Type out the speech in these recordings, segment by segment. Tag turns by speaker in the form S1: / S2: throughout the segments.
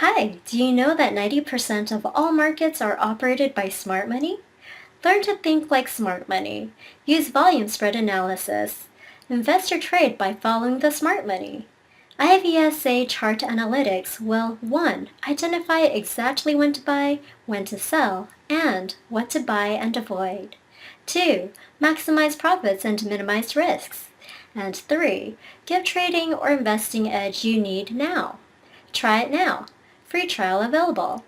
S1: Hi, do you know that 90% of all markets are operated by smart money? Learn to think like smart money. Use volume spread analysis. Invest or trade by following the smart money. iVSAchart analytics will 1. Identify exactly when to buy, when to sell, and what to buy and avoid. 2. Maximize profits and minimize risks. And 3. Give trading or investing edge you need now. Try it now. Free trial available.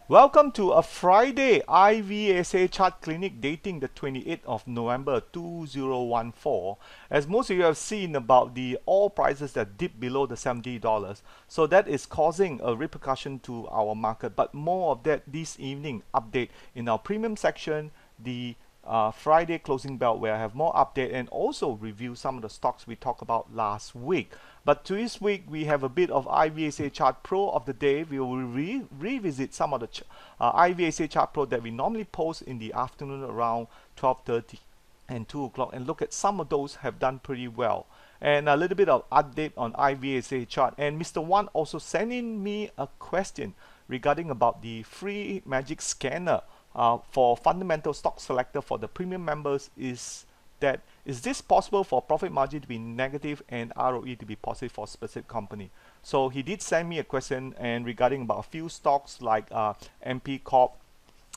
S2: Welcome to a Friday iVSA chart clinic dating the 28th of November 2014. As most of you have seen about the oil prices that dip below the $70. So that is causing a repercussion to our market. But more of that this evening update in our premium section, the Friday closing bell, where I have more update and also review some of the stocks we talked about last week. But this week we have a bit of iVSA Chart Pro of the day. We will revisit some of the iVSA Chart Pro that we normally post in the afternoon around 12:30 and 2 o'clock, and look at some of those have done pretty well. And a little bit of update on iVSA chart. And Mr. Wan also sent in me a question regarding about the free magic scanner for fundamental stock selector for the premium members. Is this possible for profit margin to be negative and ROE to be positive for specific company? So he did send me a question and regarding about a few stocks like MP Corp,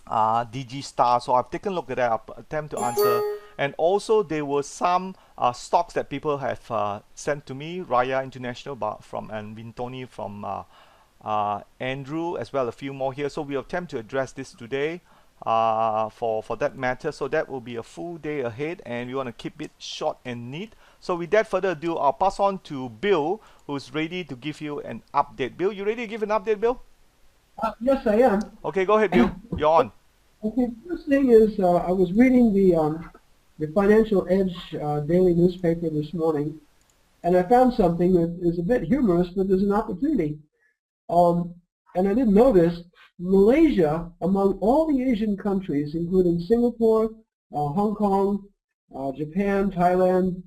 S2: DG Star. So I've taken a look at that. I'll attempt to answer. And also there were some stocks that people have sent to me, Raya International from and Wintoni from Andrew, as well a few more here. So we'll attempt to address this today for that matter. So that will be a full day ahead, and we want to keep it short and neat. So without further ado, I'll pass on to Bill, who's ready to give you an update. Bill, you ready to give an update, Bill?
S3: Yes, I am.
S2: Okay, go ahead, Bill. You're on.
S3: Okay, first thing is I was reading the Financial Edge daily newspaper this morning, and I found something that is a bit humorous, but there's an opportunity. And I didn't notice Malaysia, among all the Asian countries, including Singapore, Hong Kong, Japan, Thailand,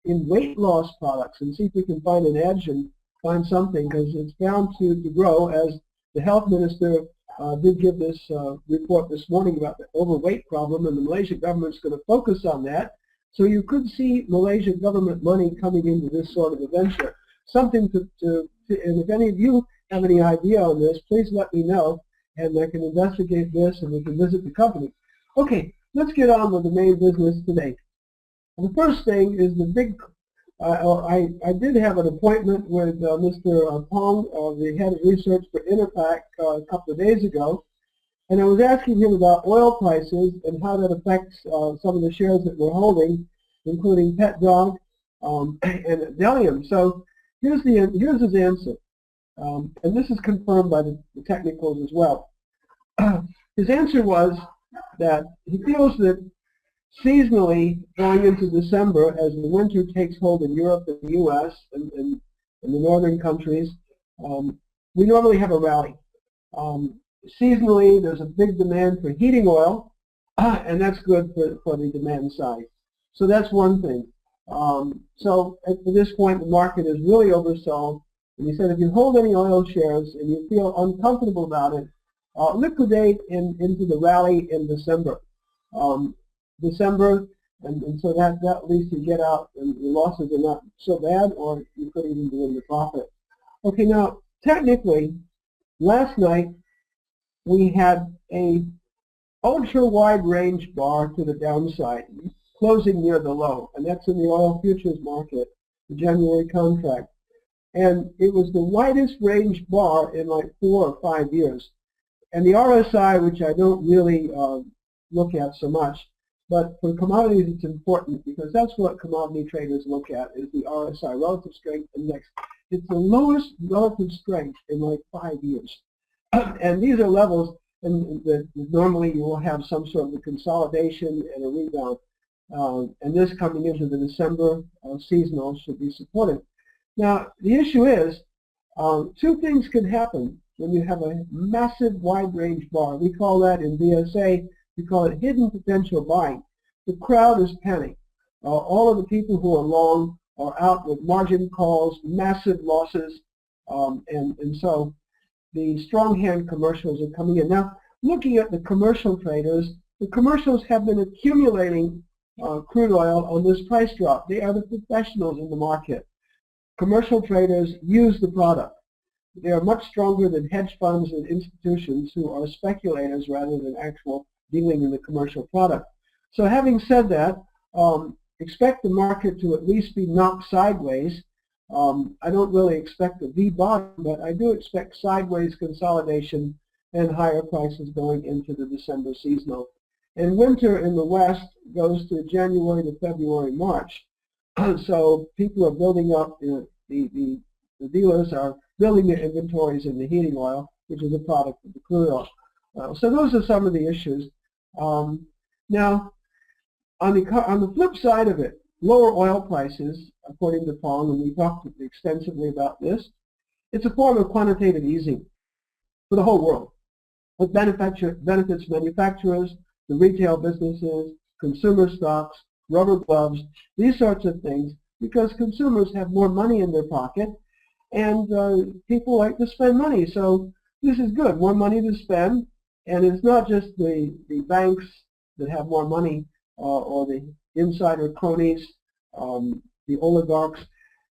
S3: in weight loss products, and see if we can find an edge and find something, because it's bound to grow, as the health minister did give this report this morning about the overweight problem, and the Malaysian government's going to focus on that. So you could see Malaysian government money coming into this sort of a venture. Something and if any of you have any idea on this, please let me know, and I can investigate this, and we can visit the company. Okay, let's get on with the main business today. The first thing is the big, I did have an appointment with Mr. Wong, the head of research for Interpac, a couple of days ago, and I was asking him about oil prices and how that affects some of the shares that we're holding, including Pet Dog and Delium. So here's his answer, and this is confirmed by the technicals as well. His answer was that he feels that seasonally, going into December, as the winter takes hold in Europe and the U.S. and the northern countries, we normally have a rally. Seasonally, there's a big demand for heating oil, and that's good for the demand side. So that's one thing. So at this point, the market is really oversold. And he said, if you hold any oil shares and you feel uncomfortable about it, liquidate into the rally in December. And so that at least you get out and the losses are not so bad, or you could even be in the profit. Okay, now technically, last night we had a ultra wide range bar to the downside, closing near the low, and that's in the oil futures market, the January contract. And it was the widest range bar in like 4 or 5 years. And the RSI, which I don't really look at so much, but for commodities it's important, because that's what commodity traders look at, is the RSI, Relative Strength Index. It's the lowest relative strength in like 5 years. And these are levels that normally you will have some sort of a consolidation and a rebound. and this coming into the December seasonal should be supported. Now, the issue is, two things can happen when you have a massive wide range bar. We call that in VSA, we call it hidden potential buying. The crowd is panicked. All of the people who are long are out with margin calls, massive losses, and so the strong hand commercials are coming in. Now, looking at the commercial traders, the commercials have been accumulating crude oil on this price drop. They are the professionals in the market. Commercial traders use the product. They are much stronger than hedge funds and institutions who are speculators rather than actual dealing in the commercial product. So having said that, expect the market to at least be knocked sideways. I don't really expect a V-bottom, but I do expect sideways consolidation and higher prices going into the December seasonal. And winter in the West goes to January to February, March. So people are building up, the dealers are building their inventories in the heating oil, which is a product of the crude oil. So those are some of the issues. Now, on the flip side of it, lower oil prices, according to Wong, and we talked extensively about this, it's a form of quantitative easing for the whole world. It benefits manufacturers, the retail businesses, consumer stocks, rubber gloves, these sorts of things, because consumers have more money in their pocket, and people like to spend money. So this is good, more money to spend, and it's not just the banks that have more money or the insider cronies, the oligarchs.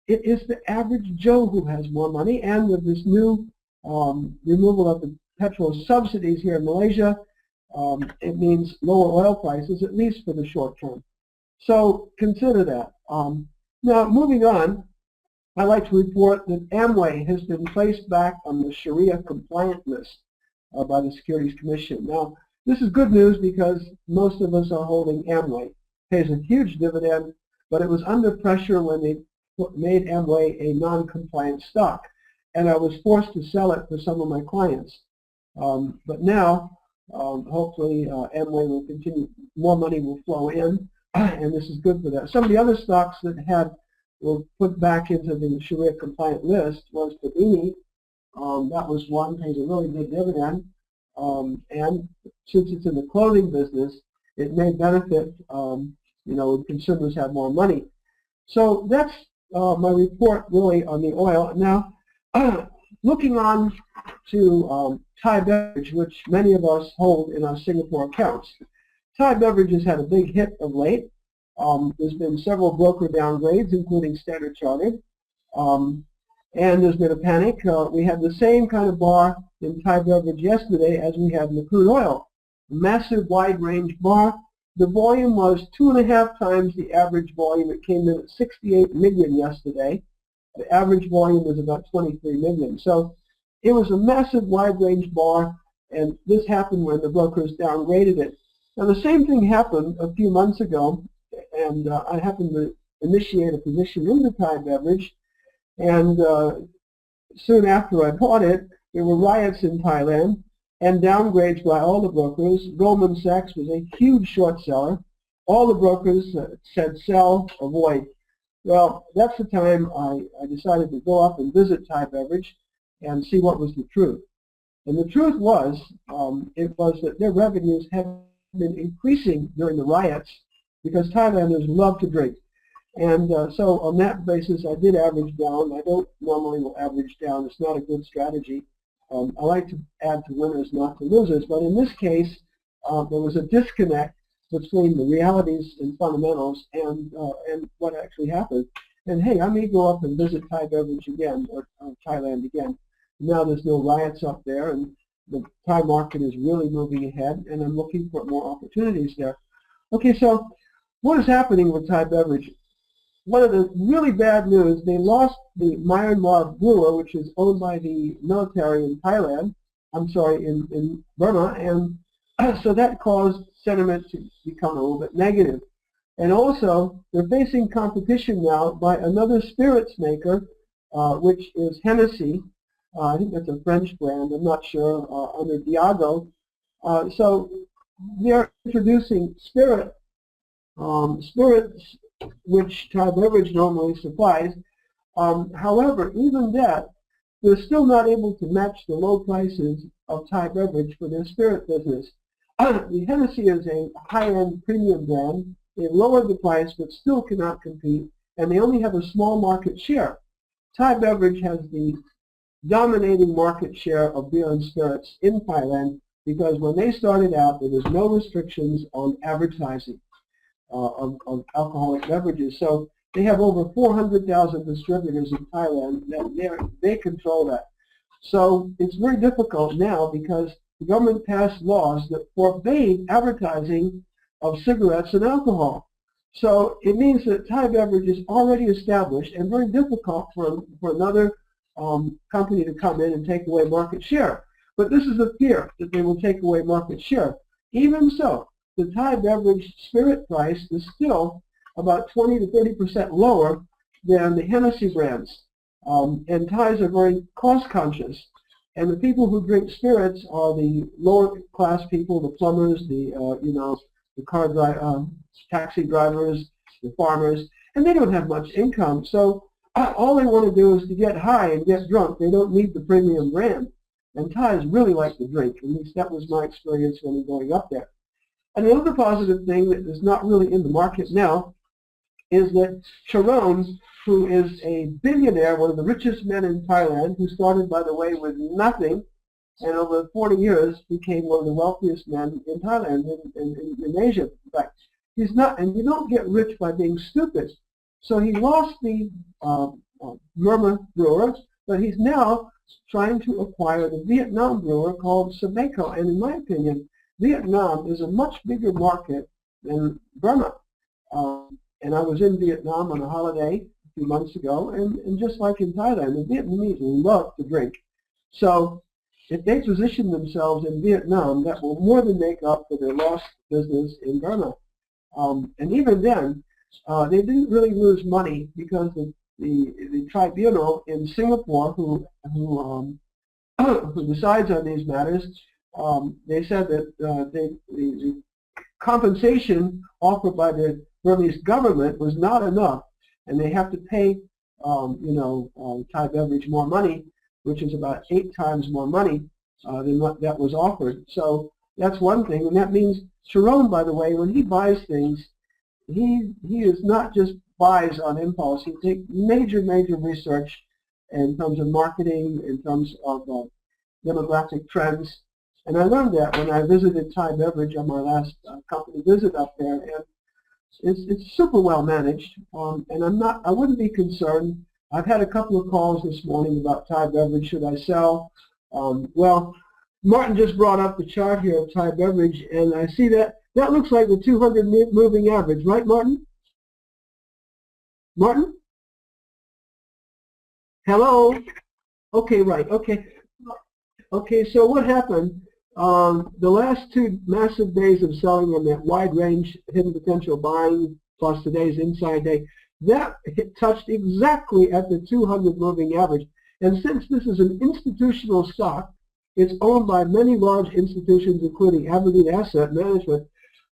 S3: It is the average Joe who has more money, and with this new removal of the petrol subsidies here in Malaysia, it means lower oil prices, at least for the short term. So consider that. Now, moving on, I'd like to report that Amway has been placed back on the Sharia compliant list by the Securities Commission. Now, this is good news because most of us are holding Amway. It pays a huge dividend, but it was under pressure when they made Amway a non-compliant stock, and I was forced to sell it for some of my clients. But now, hopefully, Amway will continue, more money will flow in, and this is good for that. Some of the other stocks that were put back into the Sharia compliant list was Wintoni. That was one, pays a really good dividend. And since it's in the clothing business, it may benefit, when consumers have more money. So that's my report really on the oil. Now, looking on to Thai Beverage, which many of us hold in our Singapore accounts. Thai Beverage has had a big hit of late. There's been several broker downgrades, including Standard Chartered. And there's been a panic. We had the same kind of bar in Thai Beverage yesterday as we had in the crude oil. Massive wide range bar. The volume was 2.5 times the average volume. It came in at 68 million yesterday. The average volume was about 23 million. So it was a massive wide range bar, and this happened when the brokers downgraded it. Now the same thing happened a few months ago, and I happened to initiate a position in the Thai Beverage, and soon after I bought it, there were riots in Thailand and downgrades by all the brokers. Goldman Sachs was a huge short seller. All the brokers said sell, avoid. Well, that's the time I decided to go up and visit Thai Beverage and see what was the truth. And the truth was, it was that their revenues have been increasing during the riots because Thailanders love to drink. And so on that basis, I did average down. I don't normally will average down. It's not a good strategy. I like to add to winners, not to losers. But in this case, there was a disconnect between the realities and fundamentals and what actually happened. And hey, I may go up and visit Thai Beverage again, or Thailand again. Now there's no riots up there, and the Thai market is really moving ahead, and I'm looking for more opportunities there. Okay, so what is happening with Thai Beverage? One of the really bad news, they lost the Myanmar brewer, which is owned by the military in Thailand, in Burma, and so that caused sentiment to become a little bit negative. And also, they're facing competition now by another spirits maker, which is Hennessy. I think that's a French brand, I'm not sure, under Diageo. So they're introducing spirit spirits, which Thai Beverage normally supplies. However, even that, they're still not able to match the low prices of Thai Beverage for their spirit business. The Hennessy is a high-end premium brand. They've lowered the price but still cannot compete, and they only have a small market share. Thai Beverage has the dominating market share of beer and spirits in Thailand because when they started out, there was no restrictions on advertising of alcoholic beverages. So they have over 400,000 distributors in Thailand that they control that. So it's very difficult now because the government passed laws that forbade advertising of cigarettes and alcohol. So it means that Thai Beverage is already established and very difficult for another company to come in and take away market share. But this is the fear that they will take away market share. Even so, the Thai Beverage spirit price is still about 20 to 30% lower than the Hennessy brands. And Thais are very cost conscious. And the people who drink spirits are the lower class people, the plumbers, the taxi drivers, the farmers, and they don't have much income. So all they want to do is to get high and get drunk. They don't need the premium brand. And Thais really like to drink. At least that was my experience when going up there. And another positive thing that is not really in the market now is that Sharon, who is a billionaire, one of the richest men in Thailand, who started, by the way, with nothing, and over 40 years became one of the wealthiest men in Thailand, in Asia. In fact, he's not, and you don't get rich by being stupid. So he lost the Burma brewer, but he's now trying to acquire the Vietnam brewer called Sabeco. And in my opinion, Vietnam is a much bigger market than Burma. And I was in Vietnam on a holiday a few months ago, and just like in Thailand, the Vietnamese love to drink. So if they position themselves in Vietnam, that will more than make up for their lost business in Burma. And even then, they didn't really lose money because the tribunal in Singapore, who decides on these matters, they said that the compensation offered by the Burmese government was not enough, and they have to pay, Thai Beverage more money, which is about 8 times more money than what that was offered. So that's one thing, and that means Sharon, by the way, when he buys things, he is not just buys on impulse. He takes major research in terms of marketing, in terms of demographic trends. And I learned that when I visited Thai Beverage on my last company visit up there, and it's super well managed. And I wouldn't be concerned. I've had a couple of calls this morning about Thai Beverage. Should I sell? Well, Martin just brought up the chart here of Thai Beverage, and I see that looks like the 200 moving average, right, Martin? Martin? Hello? Okay, right. Okay. Okay, so what happened? The last 2 massive days of selling on that wide range hidden potential buying plus today's inside day, that touched exactly at the 200 moving average. And since this is an institutional stock, it's owned by many large institutions, including Aberdeen Asset Management.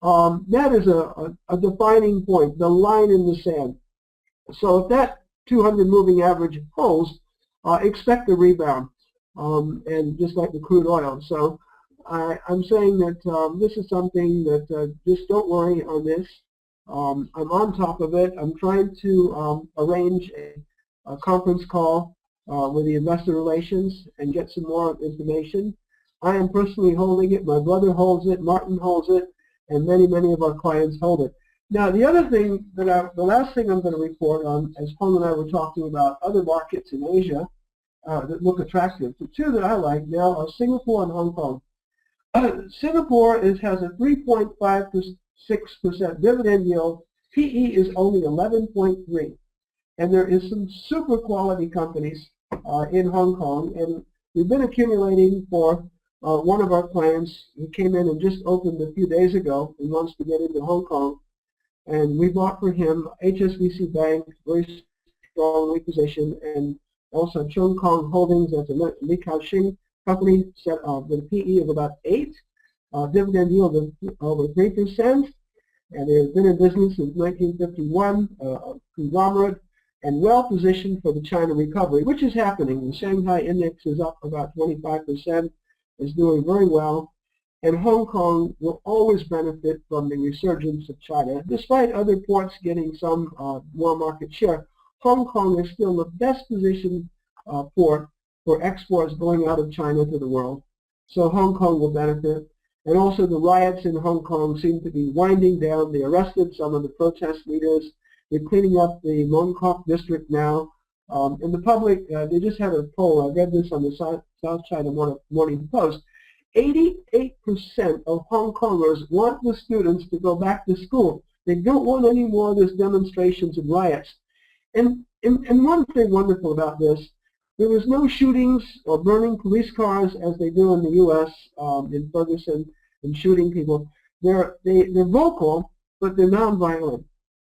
S3: That is a defining point, the line in the sand. So if that 200 moving average holds, expect a rebound, and just like the crude oil. So I'm saying that this is something that just don't worry on this. I'm on top of it. I'm trying to arrange a conference call with the investor relations and get some more information. I am personally holding it. My brother holds it. Martin holds it. And many of our clients hold it. Now, the other thing the last thing I'm going to report on, as Paul and I were talking about other markets in Asia that look attractive. The 2 that I like now are Singapore and Hong Kong. Singapore has a 3.56% dividend yield. PE is only 11.3. And there is some super quality companies in Hong Kong. And we've been accumulating for one of our clients who came in and just opened a few days ago and wants to get into Hong Kong. And we bought for him HSBC Bank, very strongly positioned, and also Chung Kong Holdings, that's a Li Ka-shing company, set with a PE of about 8, dividend yield of over 3%. And they've been in business since 1951, a conglomerate, and well positioned for the China recovery, which is happening. The Shanghai index is up about 25%, is doing very well. And Hong Kong will always benefit from the resurgence of China. Despite other ports getting some more market share, Hong Kong is still the best positioned port for exports going out of China to the world. So Hong Kong will benefit. And also the riots in Hong Kong seem to be winding down. They arrested some of the protest leaders. They're cleaning up the Mong Kok district now. And the public, they just had a poll. I read this on the South China Morning Post. 88% of Hong Kongers want the students to go back to school. They don't want any more of these demonstrations and riots. And one thing wonderful about this, there was no shootings or burning police cars as they do in the U.S. In Ferguson and shooting people. They're vocal, but they're nonviolent.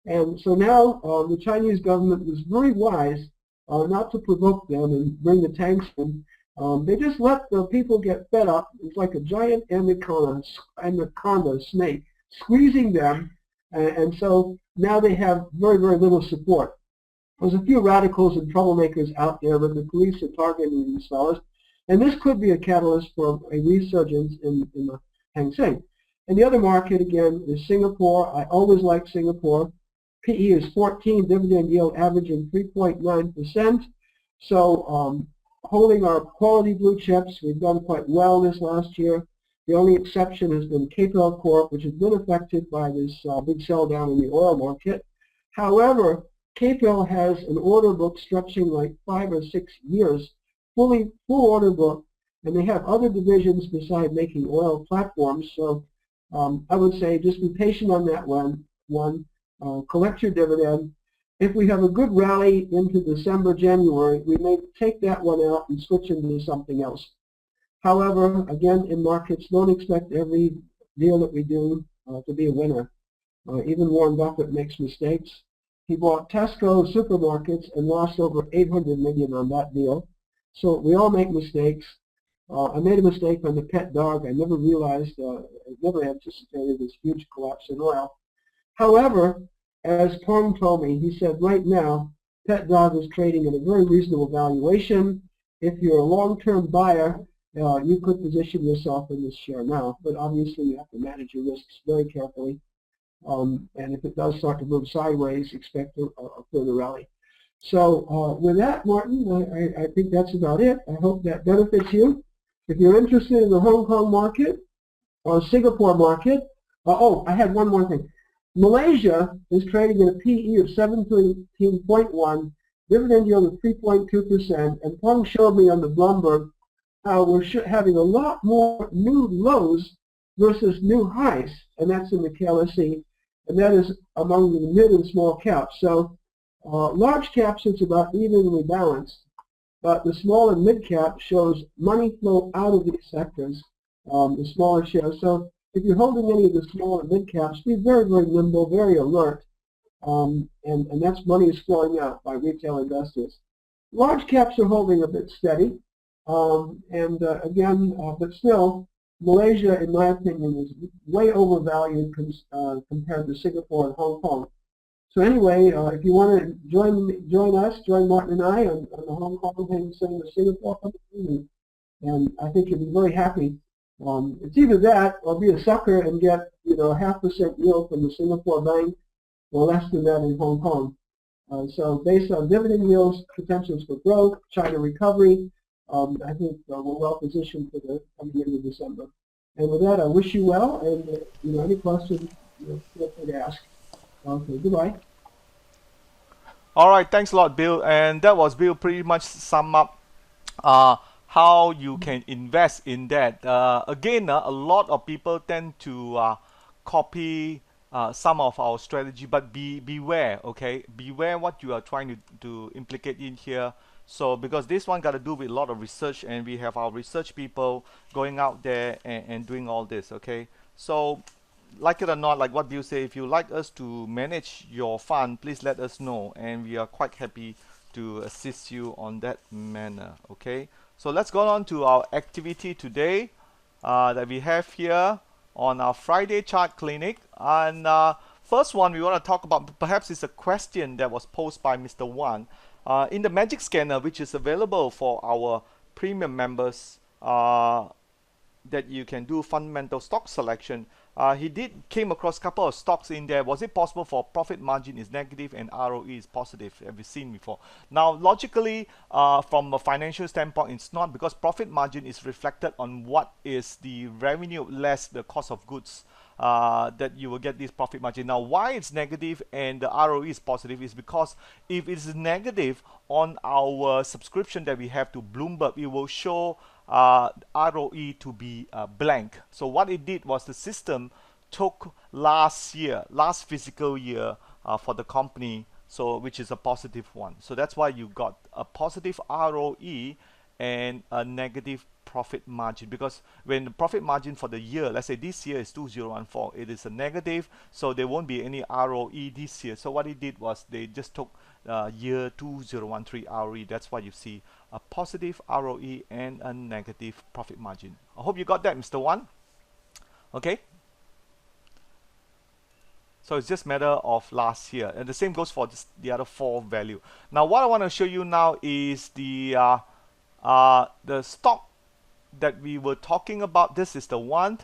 S3: And so now the Chinese government was very wise not to provoke them and bring the tanks in. They just let the people get fed up. It's like a giant anaconda snake squeezing them, and so now they have very, very little support. There's a few radicals and troublemakers out there, but the police are targeting these fellows, and this could be a catalyst for a resurgence in the Hang Seng. And the other market, again, is Singapore. I always like Singapore. PE is 14, dividend yield averaging 3.9%. So holding our quality blue chips, we've done quite well this last year. The only exception has been KPL Corp, which has been affected by this big sell down in the oil market. However, KPL has an order book stretching like 5 or 6 years, full order book, and they have other divisions beside making oil platforms. So I would say just be patient on that one. Collect your dividend. If we have a good rally into December, January, we may take that one out and switch into something else. However, again, in markets, don't expect every deal that we do to be a winner. Even Warren Buffett makes mistakes. He bought Tesco supermarkets and lost over $800 million on that deal. So we all make mistakes. I made a mistake on the pet dog. I never realized, I never anticipated this huge collapse in oil. However, as Tom told me, he said right now, pet dog is trading at a very reasonable valuation. If you're a long-term buyer, you could position yourself in this share now, but obviously you have to manage your risks very carefully. And if it does start to move sideways, expect a further rally. So with that, Martin, I think that's about it. I hope that benefits you. If you're interested in the Hong Kong market or Singapore market, oh, I had one more thing. Malaysia is trading at a PE of 17.1, dividend yield of 3.2%, and Peng showed me on the Bloomberg how we're having a lot more new lows versus new highs, and that's in the KLSE, and that is among the mid and small caps. So large caps, it's about evenly balanced, but the small and mid cap shows money flow out of these sectors, the smaller shares. So if you're holding any of the small and mid caps, be very, very nimble, very alert, and that's money is flowing out by retail investors. Large caps are holding a bit steady, again, but still, Malaysia, in my opinion, is way overvalued compared to Singapore and Hong Kong. So anyway, if you want to join Martin and I on the Hong Kong Hang Seng, the Singapore company, and I think you'll be very happy. It's either that or be a sucker and get 0.5% yield from the Singapore bank, or less than that in Hong Kong. So based on dividend yields, potentials for growth, China recovery, I think we're well positioned for the coming into December. And with that, I wish you well, and any questions, feel free to ask. Okay, goodbye.
S2: All right, thanks a lot, Bill. And that was Bill pretty much sum up how you can invest in that. Again, a lot of people tend to copy some of our strategy, but beware, okay? Beware what you are trying to implicate in here. So because this one got to do with a lot of research, and we have our research people going out there and doing all this, okay? So like it or not, like what Bill say, if you like us to manage your fund, please let us know, and we are quite happy to assist you on that manner, okay? So let's go on to our activity today that we have here on our Friday chart clinic. And First one we want to talk about, perhaps it's a question that was posed by Mr. Wan. In the Magic Scanner, which is available for our premium members, that you can do fundamental stock selection. He did came across a couple of stocks in there. Was it possible for profit margin is negative and ROE is positive? Have you seen before? Now, logically, from a financial standpoint, it's not, because profit margin is reflected on what is the revenue less the cost of goods. That you will get this profit margin. Now, why it's negative and the ROE is positive is because if it's negative on our subscription that we have to Bloomberg, it will show ROE to be blank. So what it did was the system took last physical year for the company, so which is a positive one. So that's why you got a positive ROE and a negative profit margin, because when the profit margin for the year, let's say this year is 2014, it is a negative, so there won't be any ROE this year. So what it did was they just took year 2013 ROE. That's why you see a positive ROE and a negative profit margin. I hope you got that, Mr. Wan. Okay, so it's just matter of last year, and the same goes for the other four value. Now what I want to show you now is the stock that we were talking about. This is the one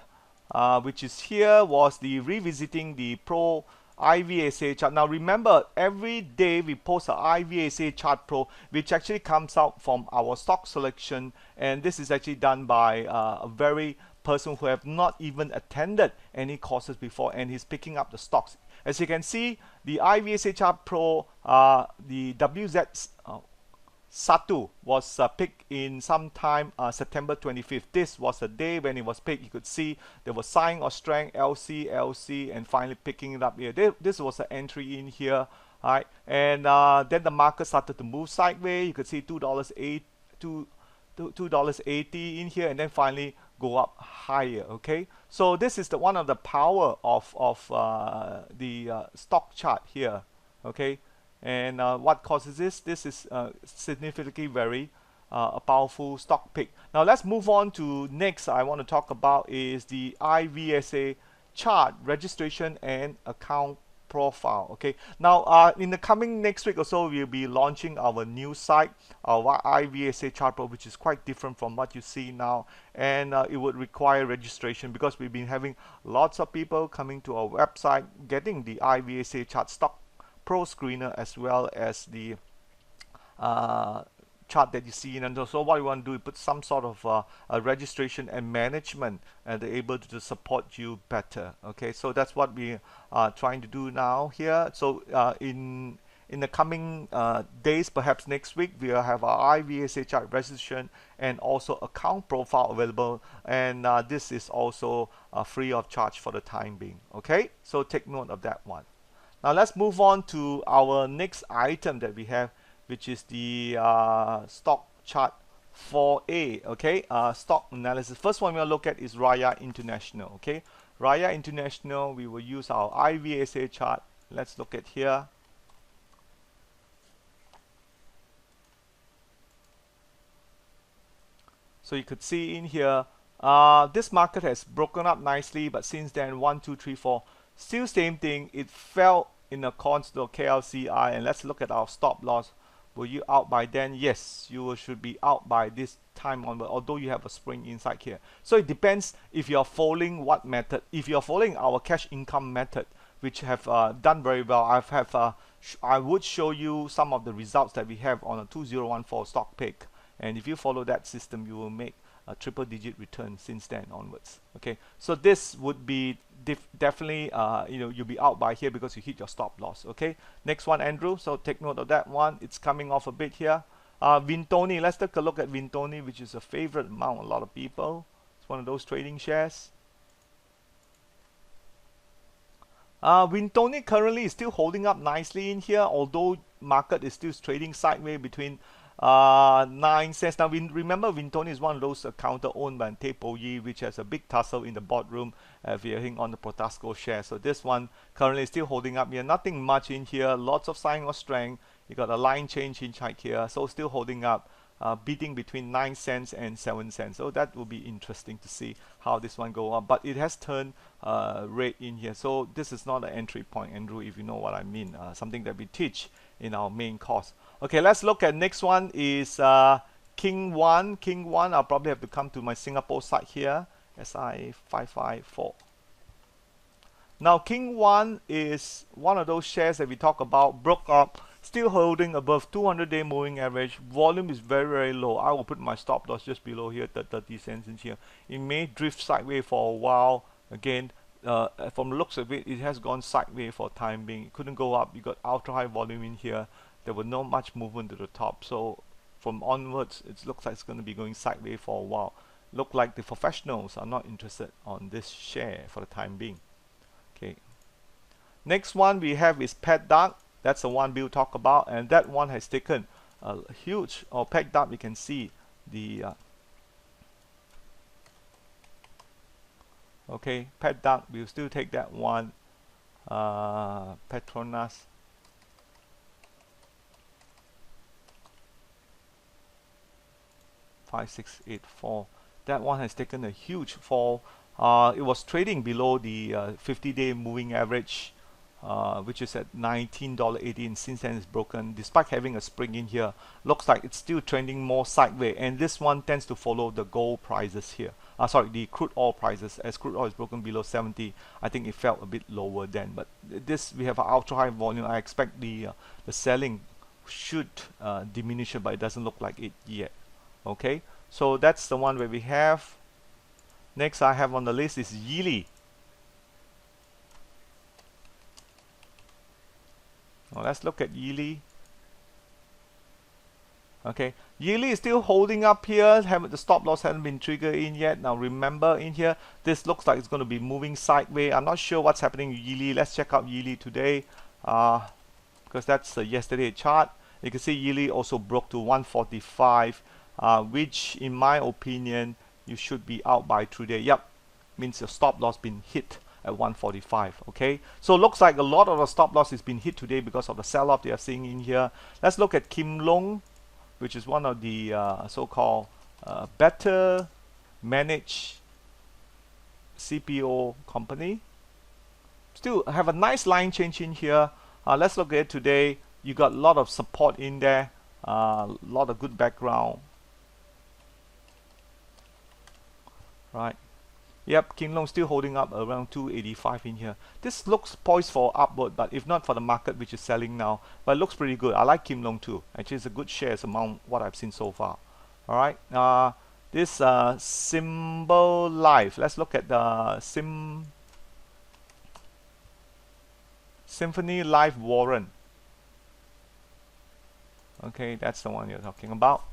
S2: which is here, was the revisiting the Pro iVSAchart. Now remember, every day we post a iVSAchart Pro, which actually comes out from our stock selection, and this is actually done by a very person who have not even attended any courses before, and he's picking up the stocks. As you can see, the iVSAchart Pro, the WZ Satu was picked in sometime September 25th. This was the day when it was picked. You could see there was sign of strength, LC, LC, and finally picking it up here. This was the entry in here, right? And then the market started to move sideways. You could see $2.80 in here, and then finally go up higher. Okay, so this is the one of the power of the stock chart here. Okay. And what causes this? This is significantly very a powerful stock pick. Now let's move on to next. I want to talk about is the iVSAchart registration and account profile. Okay. Now in the coming next week or so, we'll be launching our new site, our iVSAchart Pro, which is quite different from what you see now, and it would require registration, because we've been having lots of people coming to our website, getting the iVSAchart stock Pro screener as well as the chart that you see in. And so what we want to do is put some sort of a registration and management, and they're able to support you better. Okay, so that's what we are trying to do now here. So in the coming days, perhaps next week, we'll have our iVSAchart registration and also account profile available, and this is also free of charge for the time being. Okay, so take note of that one. Now let's move on to our next item that we have, which is the stock chart 4A. Okay, stock analysis. First one we'll look at is Raya International. Okay, Raya International, we will use our iVSAchart. Let's look at here. So you could see in here, this market has broken up nicely, but since then 1, 2, 3, 4, still same thing. It fell in a constant KLCI, and let's look at our stop loss. Were you out by then? Yes, you should be out by this time onward, although you have a spring inside here. So it depends if you're following what method. If you're following our cash income method, which have done very well, I would show you some of the results that we have on a 2014 stock pick, and if you follow that system, you will make a triple digit return since then onwards. Okay, so this would be definitely you'll be out by here because you hit your stop loss. Okay, next one, Andrew, so take note of that one. It's coming off a bit here. Wintoni, let's take a look at Wintoni, which is a favorite among a lot of people. It's one of those trading shares. Wintoni currently is still holding up nicely in here, although market is still trading sideways between 9 cents. Now, remember, Wintoni is one of those accounts owned by Tepoyi, which has a big tussle in the boardroom if you're hitting on the Protasco share. So this one currently is still holding up here. Nothing much in here. Lots of sign of strength. You got a line change inside here, so still holding up. bidding between 9 cents and 7 cents. So that will be interesting to see how this one go up. But it has turned red in here. So this is not an entry point, Andrew, if you know what I mean. Something that we teach in our main course. Okay, let's look at next one is King One. King One, I'll probably have to come to my Singapore site here. SI554. Now King One is one of those shares that we talk about, broke up, still holding above 200-day moving average. Volume is very, very low. I will put my stop loss just below here, 30 cents in here. It may drift sideways for a while. Again, from the looks of it, it has gone sideways for time being. It couldn't go up. You got ultra high volume in here. There was not much movement to the top. So from onwards, it looks like it's going to be going sideways for a while. Look like the professionals are not interested on this share for the time being. Okay. Next one we have is Pet Duck. That's the one Bill talked about, and that one has taken a huge, or Pet Duck, you can see the okay, Pet Duck, we'll still take that one. Petronas, $5,684. That one has taken a huge fall. It was trading below the 50-day moving average, which is at $19.80, and since then it's broken despite having a spring in here. Looks like it's still trending more sideways, and this one tends to follow the gold prices here. Sorry, the crude oil prices. As crude oil is broken below 70, I think it felt a bit lower then. But this, we have an ultra high volume. I expect the selling should diminish, but it doesn't look like it yet. Okay, so that's the one where we have. Next I have on the list is Yeely. Now let's look at Yeely. Okay, Yeely is still holding up here. The stop loss hasn't been triggered in yet. Now remember, in here, this looks like it's going to be moving sideways. I'm not sure what's happening with Yeely. Let's check out Yeely today, because that's yesterday's chart. You can see Yeely also broke to 145, which in my opinion, you should be out by today. Yep, means your stop loss been hit at 145. Okay, so looks like a lot of the stop loss has been hit today because of the sell-off they are seeing in here. Let's look at Kim Long, which is one of the so-called better managed CPO company. Still have a nice line change in here. Let's look at it today. You got a lot of support in there, a lot of good background. Right. Yep, Kim Long still holding up around 285 in here. This looks poised for upward, but if not for the market, which is selling now, but it looks pretty good. I like Kim Long too. Actually, it's a good share among what I've seen so far. All right. This Symbol Life. Let's look at the Symphony Life Warrant. Okay, that's the one you're talking about.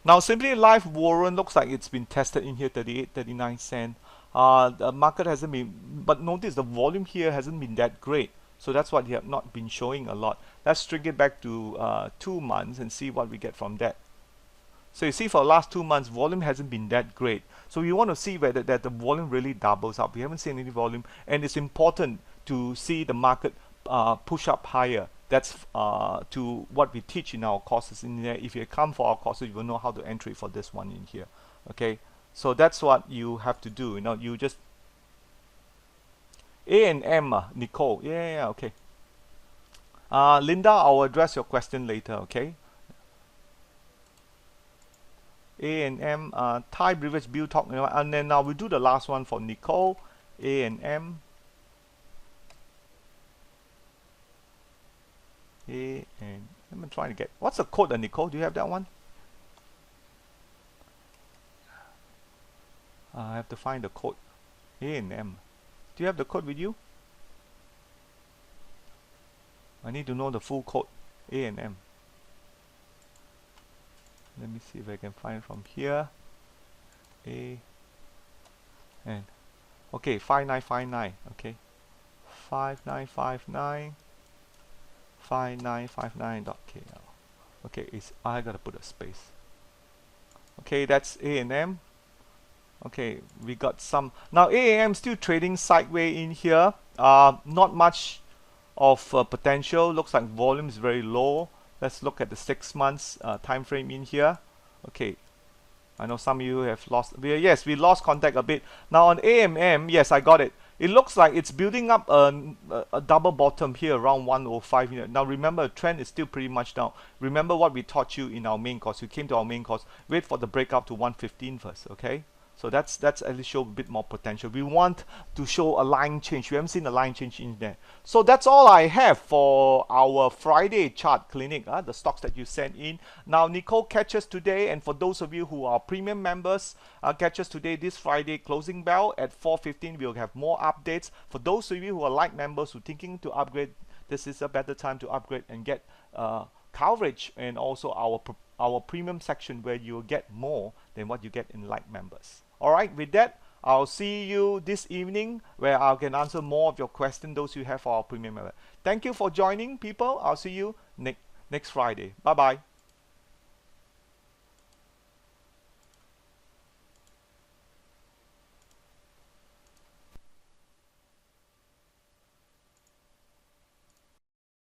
S2: Now, Simply Life Warrant looks like it's been tested in here, 38, 39 cents. The market hasn't been, but notice the volume here hasn't been that great. So that's what you have not been showing a lot. Let's string it back to 2 months and see what we get from that. So you see, for the last 2 months, volume hasn't been that great. So we want to see whether that the volume really doubles up. We haven't seen any volume, and it's important to see the market push up higher. That's to what we teach in our courses in there. If you come for our courses, you will know how to enter for this one in here. Okay, so that's what you have to do. You know, you just A&M, Nicole. Yeah, okay. Linda, I'll address your question later. Okay. A&M, Thai Beverage Bill talk, and then now we do the last one for Nicole. A&M. And I'm trying to get, what's the code, Nicole? Do you have that one? I have to find the code. A&M. Do you have the code with you? I need to know the full code. A&M. Let me see if I can find it from here. A and okay, 5959. Okay, 5959. 5959.kl. Okay, I gotta put a space. Okay, that's A&M. Okay, we got some. Now A&M still trading sideways in here. Not much of potential. Looks like volume is very low. Let's look at the 6 months time frame in here. Okay, I know some of you have lost. Yes, we lost contact a bit. Now on AMM, yes, I got it. It looks like it's building up a double bottom here around 105 unit. Now remember, the trend is still pretty much down. Remember what we taught you in our main course. You came to our main course. Wait for the breakout to 115 first, okay? So that's at least show a bit more potential. We want to show a line change. We haven't seen a line change in there. So that's all I have for our Friday chart clinic, the stocks that you sent in. Now Nicole catches today, and for those of you who are premium members, catches today this Friday closing bell at 4:15. We'll have more updates. For those of you who are light members who are thinking to upgrade, this is a better time to upgrade and get coverage, and also our premium section where you'll get more than what you get in light members. Alright, with that, I'll see you this evening where I can answer more of your questions, those you have for our premium member. Thank you for joining, people. I'll see you next Friday. Bye-bye.